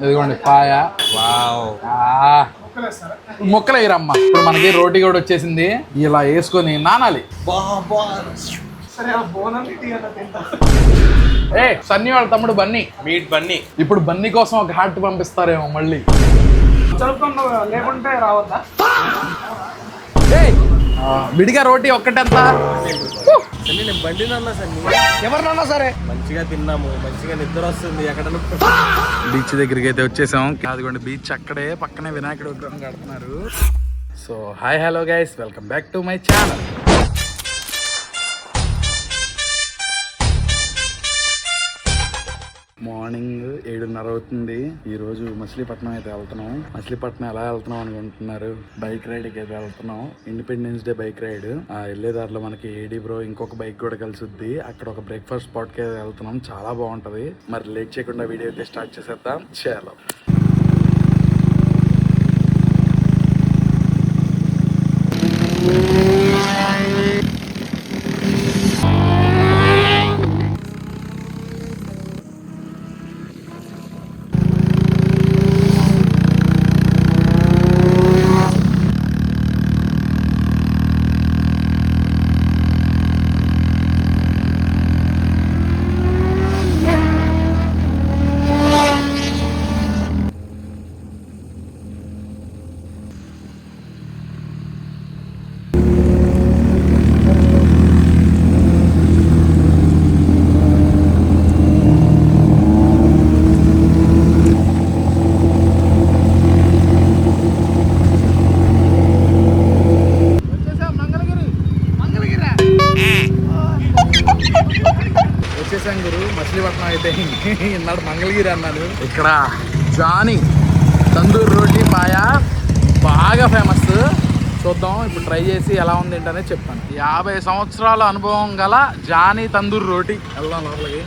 ఇదిగోండి పాయ. వావ్. ముక్కలు వేయరమ్మా. ఇప్పుడు మనకి రోటీ కూడా వచ్చేసింది. ఇలా వేసుకొని నానాలి. ఏ సన్నీ వాళ్ళ తమ్ముడు బన్నీ. మీట్ బన్నీ. ఇప్పుడు బన్నీ కోసం ఒక హార్ట్ పంపిస్తారేమో మళ్ళీ. లేకుంటే రావద్దా? విడిగా రోటీ ఒక్కటెంత? నేను బండినన్నా సన్ని. ఎవరినన్నా సరే మంచిగా తిన్నాము, మంచిగా నిద్ర వస్తుంది. ఎక్కడ బీచ్ దగ్గరికి అయితే వచ్చేసాం. అదిగోండి బీచ్ అక్కడే పక్కనే వినాయకుడు విగ్రహం కడుతున్నారు. So hi hello guys, welcome back to my channel. Morning 7:30 అవుతుంది. ఈ రోజు మచిలీపట్నం అయితే వెళ్తున్నాం. మచిలీపట్నం ఎలా వెళ్తున్నాం అనుకుంటున్నారు? బైక్ రైడ్ కి అయితే వెళ్తున్నాం. Independence day bike ride. వెళ్ళేదారిలో మనకి ఏడి బ్రో ఇంకొక బైక్ కూడా కలిసిద్ది. అక్కడ ఒక బ్రేక్ఫాస్ట్ స్పాట్ కి వెళ్తున్నాం. చాలా బాగుంటది. మరి లేట్ చేయకుండా వీడియో అయితే స్టార్ట్ చేసేద్దాం. చాలా వచ్చేసాం గురు. మచిలీపట్నం అయితే ఇన్నాడు మంగళగిరి అన్నాడు. ఇక్కడ జానీ తందూర్ రోటీ పాయ బాగా ఫేమస్. చూద్దాం ఇప్పుడు ట్రై చేసి ఎలా ఉంది ఏంటనే చెప్తాను. 50 సంవత్సరాల అనుభవం గల జానీ తందూర్ రోటీ. వెళ్దాం లోపలికి.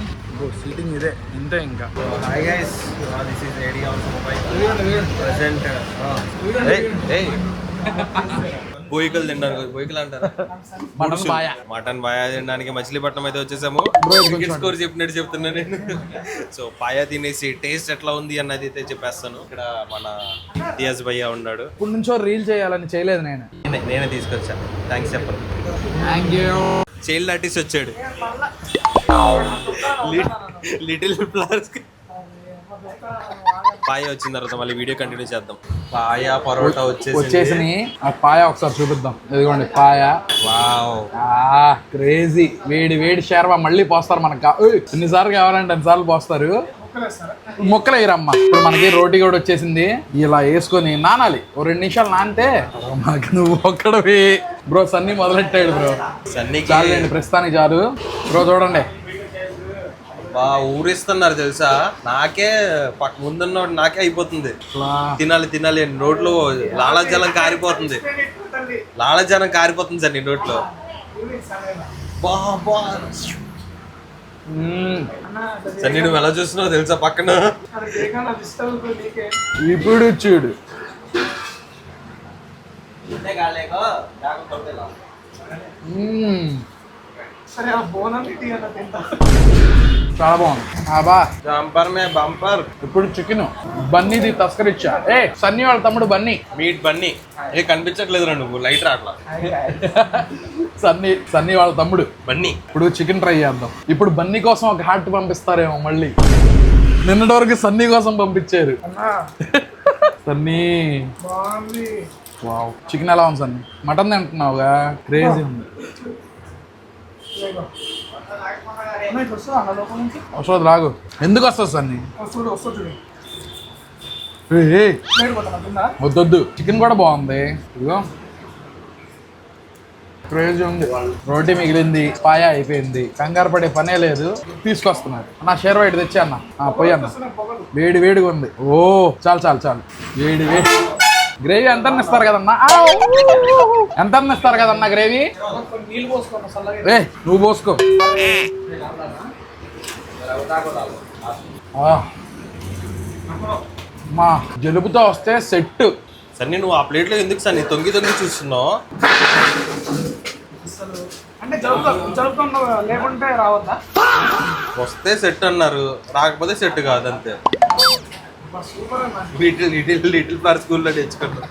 సీటింగ్ ఇదే ఇంతే. ఇంకా హాయ్ గైస్, దిస్ ఇస్ ఏడి ఆల్సో మొబైల్ ప్రెజెంట్. బోయికలు తిన్నారు. బోయికలు అంటారు మటన్ బాయా తినడానికి మచిలీపట్నం అయితే వచ్చేసాము. స్కోర్ చెప్పినట్టు చెప్తున్నా నేను. సో పాయా తినేసి టేస్ట్ ఎట్లా ఉంది అన్నది అయితే చెప్పేస్తాను. ఇక్కడ మన ఇతియాజ్ భయ్యా ఉన్నాడు. ఇప్పుడు నుంచో రీల్ చేయాలని చేయలేదు నేనే తీసుకొచ్చా. థ్యాంక్స్ చెప్పను. Thank you. చైల్డ్ ఆర్టిస్ట్ వచ్చాడు. Little flowers. పాయ వచ్చిన తర్వాత మళ్ళీ వీడియో కంటిన్యూ చేద్దాం. పాయ పరోటా వచ్చేసి ఆ పాయ ఒకసారి చూపిద్దాం. ఇదిగోండి పాయ. Wow, crazy. వేడి వేడి షేర్వా మళ్ళీ పోస్తారు మనకు. ఎన్నిసార్లు కావాలంటే అన్నిసార్లు పోస్తారు. ముక్కలు వేయరమ్మా. ఇప్పుడు మనకి రోటీ కూడా వచ్చేసింది. ఇలా వేసుకొని నానాలి. ఓ 2 నిమిషాలు నానితే మాకు నువ్వు ఒక్కడవి. బ్రో సన్నీ మొదలెట్టాడు బ్రో. సన్నీ చాలండి ప్రస్తుతానికి చాలు. బ్రో చూడండి ఊరిస్తున్నారు తెలుసా. నాకే ముందున్నోడు నాకే అయిపోతుంది. తినాలి తినాలి నోట్లో లాలాజలం కారిపోతుంది. లాలాజలం కారిపోతుంది సార్ నీ నోట్లో. సార్ నేను ఎలా చూస్తున్నావు తెలుసా పక్కన. ఇప్పుడు చూడు. చాలా బాగుంది. బంపర్. ఇప్పుడు చికెన్ బన్నీది తస్కరిచ్చా. సన్నీ వాళ్ళ తమ్ముడు బన్నీ. మీట్ బన్నీ. కనిపించట్లేదు నువ్వు లైట్ రాట్లా. సన్నీ వాళ్ళ తమ్ముడు బన్నీ. ఇప్పుడు చికెన్ ట్రై చేద్దాం. ఇప్పుడు బన్నీ కోసం ఒక హార్ట్ పంపిస్తారేమో మళ్ళీ. నిన్నటి వరకు సన్నీ కోసం పంపించారు. సన్నీ వావ్. చికెన్ ఎలా ఉంది సన్నీ? మటన్ తింటున్నావుగా, క్రేజీ ఉంది. వస్తుంది రాగు. ఎందుకు వస్తుంది సన్నీ? వద్దొద్దు. చికెన్ కూడా బాగుంది. ఇదిగో క్రేజీ ఉంది. రోటీ మిగిలింది, పాయ అయిపోయింది. కంగారు పడే పనే లేదు. తీసుకొస్తున్నారు. నా షేర్ వైట్ తెచ్చా అన్న. పోయి అన్న. వేడి వేడిగా ఉంది. ఓ చాలు చాలు చాలు. వేడి వేడి. గ్రేవీ ఎంత ఇస్తారు కదన్నా? ఎంత ఇస్తారు కదన్నా గ్రేవీ? నువ్వు పోసుకో. మా జలుబుతో వస్తే సెట్. సన్నీ నువ్వు ఆ ప్లేట్లో ఎందుకు సన్నీ తొంగి తొంగి చూస్తున్నావు? అంటే జలుబుతో లేకుంటే రావద్దా? వస్తే సెట్ అన్నారు, రాకపోతే సెట్ కాదు అంతే. లిటిల్ ఫ్లవర్ స్కూల్లో తెచ్చుకున్నాం.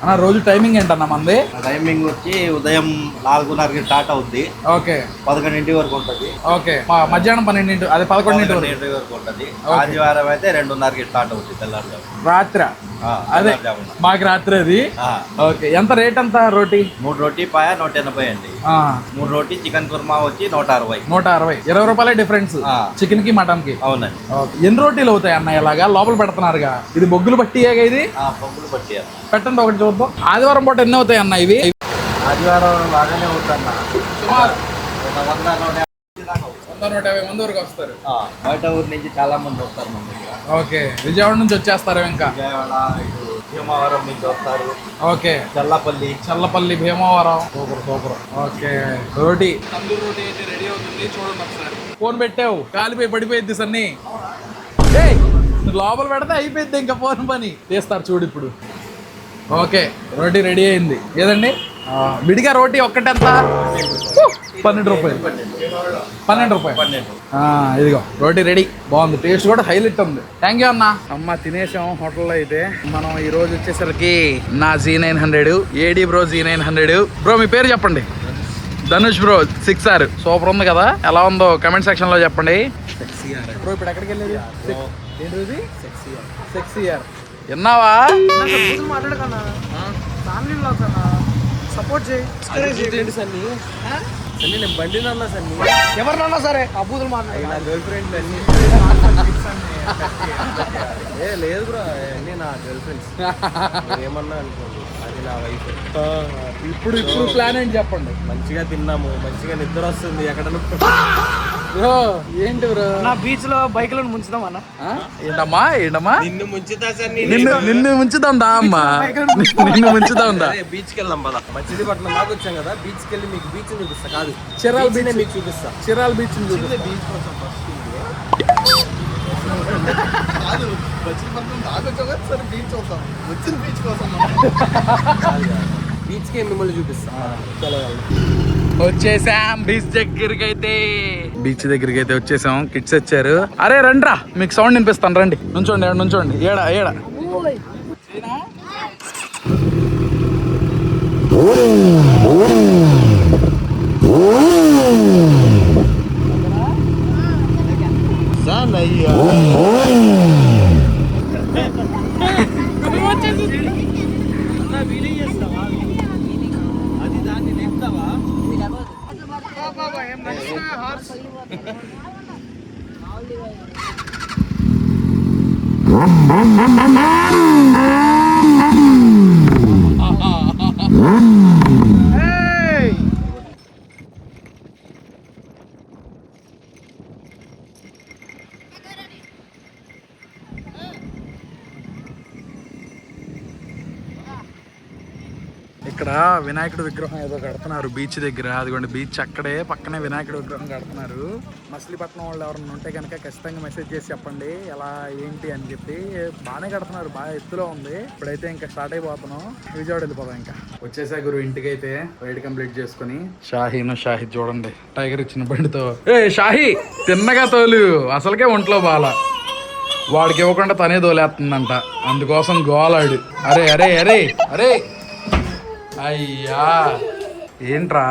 అన్న రోజు టైమింగ్ ఏంటన్న మంది? టైమింగ్ వచ్చి ఉదయం 4:30కి స్టార్ట్ అవుద్ది, ఓకే 11 వరకు ఉంటుంది. ఓకే మధ్యాహ్నం 12 అదే 11 వరకు వరకు ఉంటుంది. ఆదివారం అయితే 2:30కి స్టార్ట్ అవుద్ది తెల్లారుజాము. రాత్రి అదే మాకు రాత్రి అది. ఓకే ఎంత రేట్ అంతా రోటీ? 3 రోటీ పాయ 180 అండి. 3 రోటీ చికెన్ కుర్మా వచ్చి 160. 20 రూపాయలే డిఫరెన్స్ చికెన్ కి మటన్ కి. అవునండి. ఎన్ని రోటీలు అవుతాయి అన్న ఇలాగా లోపల పెడుతున్నారుగా? ఇది బొగ్గులు పట్టియేగా ఇది? పప్పులు పట్టి పెట్టండి ఒకటి చూద్దాం. ఆదివారం పూట ఎన్ని అవుతాయి అన్న ఇవి? ఆదివారం బాగానే అవుతుందన్న. 100-150 మంది వరకు వస్తారు. బయట ఊరి నుంచి చాలా మంది వస్తారు మన దగ్గర. ఓకే విజయవాడ నుంచి వచ్చేస్తారు ఇంకా? విజయవాడ ఇటు భీమవరం నుంచి వస్తారు. Okay Challapalli Bhimavaram. Super. Okay రోటీ తందూరి రోటీ అయితే రెడీ అవుతుంది, చూడండి ఒకసారి. ఫోన్ పెట్టావు కాలిపోయి పడిపోయింది సన్ని. లోపల పెడితే అయిపోయింది ఇంకా ఫోన్ పని. తీస్తారు చూడు ఇప్పుడు. ఓకే రోటీ రెడీ అయింది ఏదండి? విడిగా రోటీ ఒక్కటెంత? 12 రూపాయలు. 12 రూపాయలు. ఇదిగో రోటీ రెడీ. బాగుంది, టేస్ట్ కూడా హైలైట్ ఉంది. థ్యాంక్ యూ అన్న. అమ్మ తినేసాం హోటల్లో. అయితే మనం ఈ రోజు వచ్చేసరికి నా Z900 AD bro Z900. Bro మీ పేరు చెప్పండి. Dhanush bro 6R. సూపర్ ఉంది కదా? ఎలా ఉందో కమెంట్ సెక్షన్ లో చెప్పండి. బ్రో ఇప్పుడు ఎక్కడికి వెళ్ళేది? ఏంటి సెక్సీఆర్ విన్నావా? మాట్లాడకన్నా ఫ్యామిలీ బ్లాగ్స్ అన్న సపోర్ట్ చేయి. సన్ని నేను బండి అన్నా సన్ని ఎవరినన్నా సరే అబూతులు మాట్లాడి నా గర్ల్ ఫ్రెండ్ అన్ని లేదు బ్రో, అన్నీ నా గర్ల్ ఫ్రెండ్స్. ఏమన్నా అనుకోండి, అది నా వైఫ్. ఇప్పుడు ప్లాన్ ఏంటి చెప్పండి. మంచిగా తిన్నాము, మంచిగా నిద్ర వస్తుంది. ఎక్కడ బ్రో ఏంటి బ్రో? నా బీచ్ లో బైక్ లో ముంచుదాం అన్న. ఏంటమ్మా నిన్ను ముంచుతా సార్. నిన్ను ముంచుదా అమ్మా? నిన్ను ముంచుదా? బీచ్కి వెళ్దాం పద. మచిలీపట్నం దాకా వచ్చాం కదా, బీచ్కి వెళ్ళి మీకు బీచ్ చూపిస్తా. కాదు చిరాల్ బీచ్ మీకు చూపిస్తా. చిరాల్ బీచ్ బీచ్ కోసం ఫస్ట్ బీచ్ కి మిమ్మల్ని చూపిస్తా. వచ్చేసాం బీచ్ దగ్గరికి అయితే వచ్చేసాం. కిడ్స్ వచ్చారు. అరే రండ్రా, మీకు సౌండ్ వినిపిస్తాను. రండి నుంచోండి. ఏడా ఇక్కడ వినాయకుడి విగ్రహం ఏదో కడుతున్నారు బీచ్ దగ్గర. అదిగోండి బీచ్ అక్కడే పక్కనే వినాయకుడి విగ్రహం కడుతున్నారు. మచిలీపట్నం వాళ్ళు ఎవరైనా ఉంటే కనుక ఖచ్చితంగా మెసేజ్ చేసి చెప్పండి ఎలా ఏంటి అని చెప్పి. బాగానే కడుతున్నారు, బాగా ఎత్తులో ఉంది. ఇప్పుడైతే ఇంకా స్టార్ట్ అయిపోతున్నాం, విజయవాడ వెళ్ళిపోతాం. ఇంకా వచ్చేసా గురు ఇంటికి. అయితే రైడ్ కంప్లీట్ చేసుకుని షాహిద్ చూడండి టైగర్ ఇచ్చిన బండితో. షాహి తిన్నగా తోలు, అసలుకే ఒంట్లో బాల. వాడికి ఇవ్వకుండా తనే తోలేస్తుందంట, అందుకోసం గోలాడు. అరే అయ్యా ఏంట్రా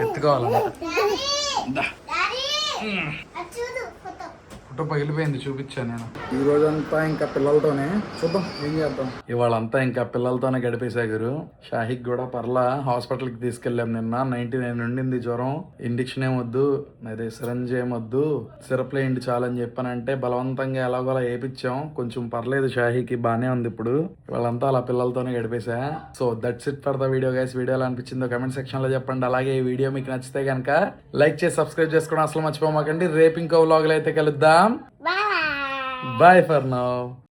ఎత్తుకోవాలన్నమాట. ఫోటో పగిలిపోయింది, చూపించాను నేను. ఈ రోజంతా ఇంకా పిల్లలతోనే, చూద్దాం ఏం చేద్దాం. ఇవాళంతా ఇంకా పిల్లలతోనే గడిపేసా గురు. షాహిక్ కూడా పర్లా హాస్పిటల్కి తీసుకెళ్ళాం నిన్న. 99 ఉండింది జ్వరం. ఇండిక్షన్ ఏమొద్దు, అదే సిరంజ్ ఏమొద్దు, సిరప్లు ఏంటి చాలని చెప్పానంటే బలవంతంగా ఎలాగోలా వేయించాం. కొంచెం పర్లేదు, షాహికి బాగానే ఉంది ఇప్పుడు. ఇవాళంతా అలా పిల్లలతోనే గడిపేసా. So that's it for the video guys. Video ఎలా అనిపించిందో కమెంట్ సెక్షన్ లో చెప్పండి. అలాగే ఈ వీడియో మీకు నచ్చితే కనుక లైక్ చేసి సబ్స్క్రైబ్ చేసుకోవడం అసలు మర్చిపోమాకండి. రేపు ఇంకో వ్లాగ్లో అయితే కలుద్దాం. Bye for now.